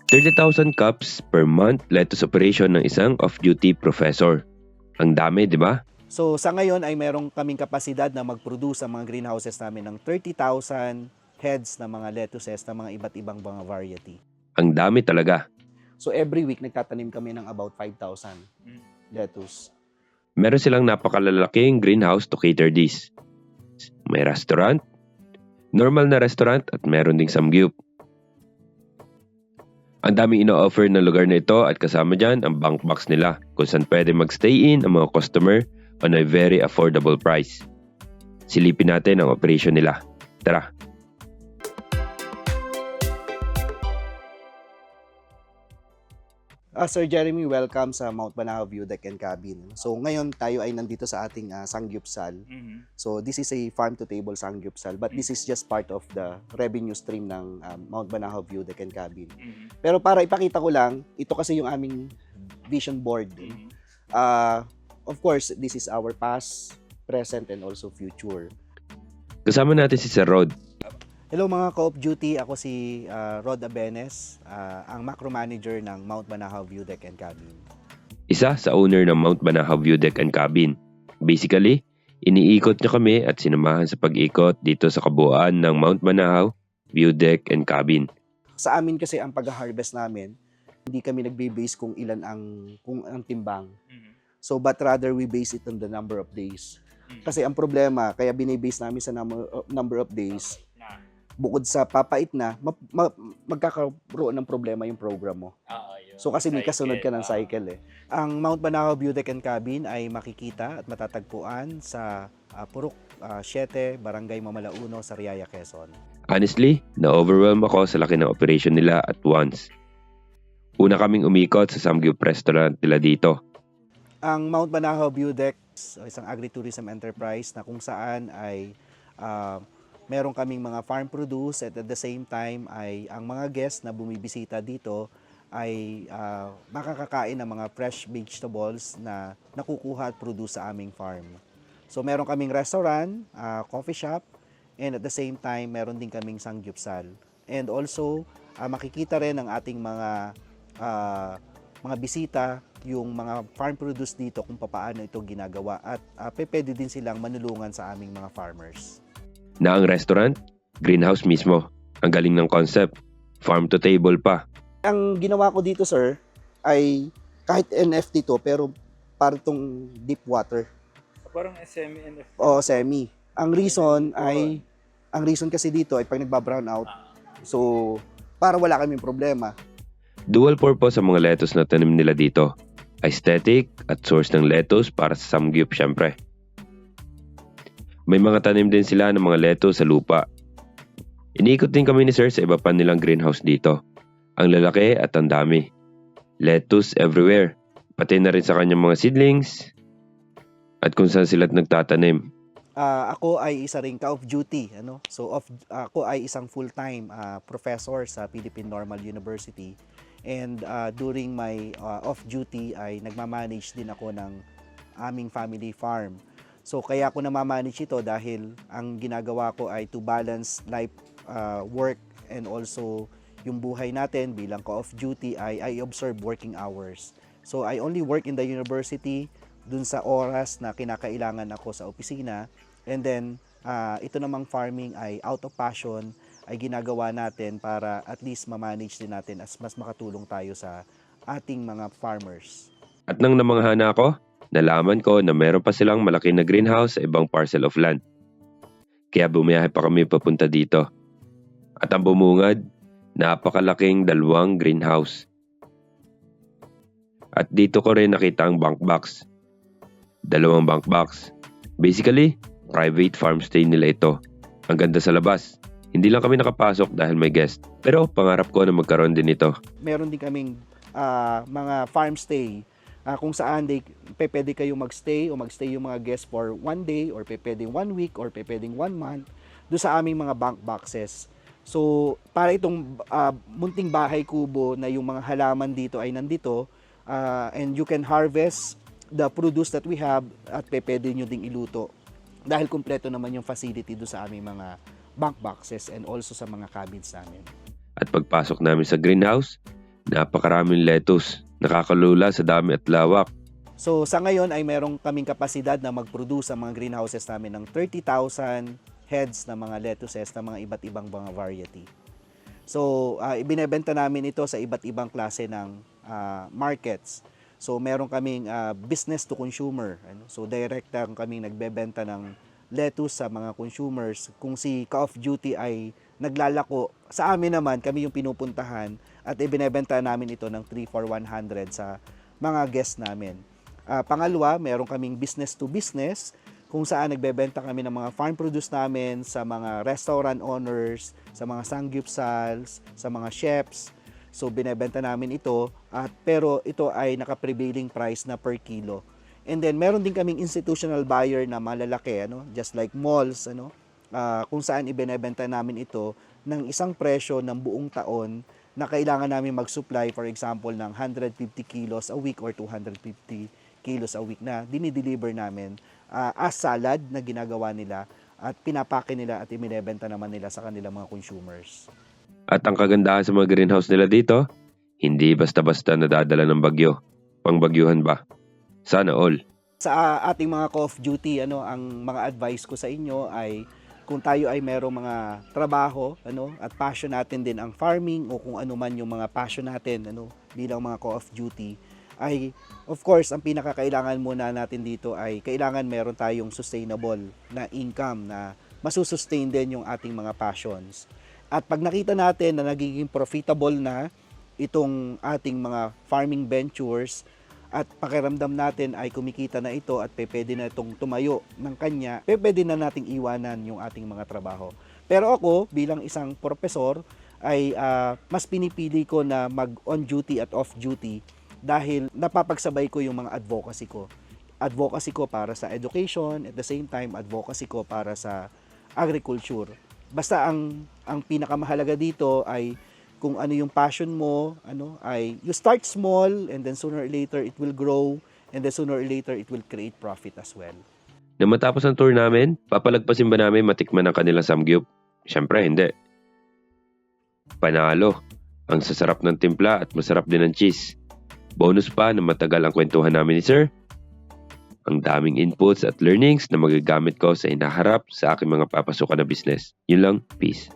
30,000 cups per month lettuce operation ng isang off-duty professor. Ang dami, di ba? So sa ngayon ay meron kaming kapasidad na mag-produce sa mga greenhouses namin ng 30,000 heads na mga lettuces na mga iba't ibang mga variety. Ang dami talaga. So every week nagtatanim kami ng about 5,000 lettuce. Meron silang napakalalaking greenhouse to cater this. May restaurant, normal na restaurant at meron ding samgyup. Ang daming ino-offer na lugar na ito at kasama dyan ang bunk box nila kung saan pwede mag-stay in ang mga customer on a very affordable price. Silipin natin ang operation nila. Tara! Sir Jeremy, welcome sa Mount Banahaw View Deck and Cabin. So ngayon tayo ay nandito sa ating sangyupsal. So this is a farm-to-table sangyupsal, but this is just part of the revenue stream ng Mount Banahaw View Deck and Cabin. Pero para ipakita ko lang, ito kasi yung aming vision board. Of course, this is our past, present, and also future. Kasama natin si Sir Rod. Hello mga ka-off duty, ako si Rod Abenes, ang macro manager ng Mount Banahaw View Deck and Cabin. Isa sa owner ng Mount Banahaw View Deck and Cabin. Basically, iniikot niya kami at sinamahan sa pag-ikot dito sa kabuuan ng Mount Banahaw View Deck and Cabin. Sa amin kasi ang pag-harvest namin, hindi kami nagbe-base kung ilan kung ang timbang. So but rather we base it on the number of days. Kasi ang problema, kaya binibase namin sa number of days, bukod sa papait na, magkakaroon ng problema yung program mo. So kasi may kasunod ka ng cycle eh. Ang Mount Banahaw View Deck and Cabin ay makikita at matatagpuan sa Purok 7, Barangay Mamalauno, Sariaya, Quezon. Honestly, na-overwhelm ako sa laki ng operation nila at once. Una kaming umikot sa Samgyup restaurant nila dito. Ang Mount Banahaw View Deck, isang agritourism enterprise na kung saan ay meron kaming mga farm produce at the same time ay ang mga guests na bumibisita dito ay makakakain ng mga fresh vegetables na nakukuha at produce sa aming farm. So meron kaming restaurant, coffee shop, and at the same time meron din kaming sangyupsal. And also makikita rin ang ating mga bisita yung mga farm produce dito kung paano ito ginagawa at pwede din silang manulungan sa aming mga farmers. Na ang restaurant, greenhouse mismo. Ang galing ng concept, farm to table pa. Ang ginawa ko dito, sir, ay kahit NFT to pero parang tong deep water. Parang semi-NFT. O semi. Ang reason kasi dito ay pag nagba-brown out, so para wala kaming problema. Dual purpose ang mga lettuce na tanim nila dito. Aesthetic at source ng lettuce para sa samgyup syempre. May mga tanim din sila ng mga lettuce sa lupa. Iniikot din kami ni Sir sa iba pa nilang greenhouse dito. Ang lalaki at ang dami. Lettuce everywhere. Pati na rin sa kanyang mga seedlings at kung saan sila nagtatanim. Ako ay isa ring ka-off duty. So ako ay isang full-time professor sa Philippine Normal University. And during my off duty ay nagmamanage din ako ng aming family farm. So kaya ako namamanage ito dahil ang ginagawa ko ay to balance life, work, and also yung buhay natin bilang ka-off duty ay I observe working hours. So I only work in the university dun sa oras na kinakailangan ako sa opisina, and then ito namang farming ay out of passion ay ginagawa natin para at least ma-manage din natin as mas makatulong tayo sa ating mga farmers. At nang namanghana ako, nalaman ko na meron pa silang malaki na greenhouse sa ibang parcel of land. Kaya bumiyahe pa kami papunta dito. At ang bumungad, napakalaking 2 greenhouse. At dito ko rin nakita ang bunk box. 2 bunk box. Basically, private farm stay nila ito. Ang ganda sa labas. Hindi lang kami nakapasok dahil may guest. Pero pangarap ko na magkaroon din ito. Meron din kaming mga farm stay kung saan pwede kayong magstay o magstay yung mga guests for 1 day or pwedeng 1 week or pwedeng 1 month doon sa aming mga bunk boxes. So para itong munting bahay kubo na yung mga halaman dito ay nandito and you can harvest the produce that we have at pwede nyo ding iluto dahil kumpleto naman yung facility doon sa aming mga bunk boxes and also sa mga cabins namin. At pagpasok namin sa greenhouse, Napakaraming lettuce. Nakakalula sa dami at lawak. So sa ngayon ay meron kaming kapasidad na mag-produce sa mga greenhouses namin ng 30,000 heads na mga lettuces na mga iba't ibang mga variety. So ibinebenta namin ito sa iba't ibang klase ng markets. So meron kaming business to consumer. So direct kaming nagbebenta ng lettuce sa mga consumers. Kung si Ka of Duty ay naglalako, sa amin naman kami yung pinupuntahan at ibinebenta namin ito ng 3 for 100 sa mga guests namin. Pangalawa, meron kaming business to business kung saan nagbebenta kami ng mga farm produce namin sa mga restaurant owners, sa mga sanggupsals, sa mga chefs. So binebenta namin ito pero ito ay naka-prevailing price na per kilo. And then meron din kaming institutional buyer na malalaki, just like malls, kung saan ibinebenta namin ito ng isang presyo ng buong taon na kailangan namin mag-supply, for example, ng 150 kilos a week or 250 kilos a week na dinideliver namin as salad na ginagawa nila at pinapake nila at ibinebenta naman nila sa kanilang mga consumers. At ang kagandahan sa mga greenhouse nila dito, hindi basta-basta nadadala ng bagyo. Pangbagyuhan ba? Sana all. Sa ating mga Ka of Duty, ang mga advice ko sa inyo ay kung tayo ay merong mga trabaho, at passion natin din ang farming o kung ano man yung mga passion natin, bilang mga Ka of Duty, ay of course ang pinakakailangan muna natin dito ay kailangan meron tayong sustainable na income na masusustain din yung ating mga passions. At pag nakita natin na nagiging profitable na itong ating mga farming ventures at pakiramdam natin ay kumikita na ito at pwede na itong tumayo ng kanya, pwede na nating iwanan yung ating mga trabaho. Pero ako bilang isang profesor ay mas pinipili ko na mag on duty at off duty dahil napapagsabay ko yung mga advocacy ko. Advocacy ko para sa education, at the same time advocacy ko para sa agriculture. Basta ang pinakamahalaga dito ay kung ano yung passion mo, ay you start small and then sooner or later it will grow and then sooner or later it will create profit as well. Nang matapos ang tour namin, papalagpasin ba namin matikman ang kanilang samgyup? Siyempre hindi. Panalo. Ang sasarap ng timpla at masarap din ang cheese. Bonus pa na matagal ang kwentuhan namin ni Sir. Ang daming inputs at learnings na magagamit ko sa inaharap sa aking mga papasukan na business. Yun lang, peace.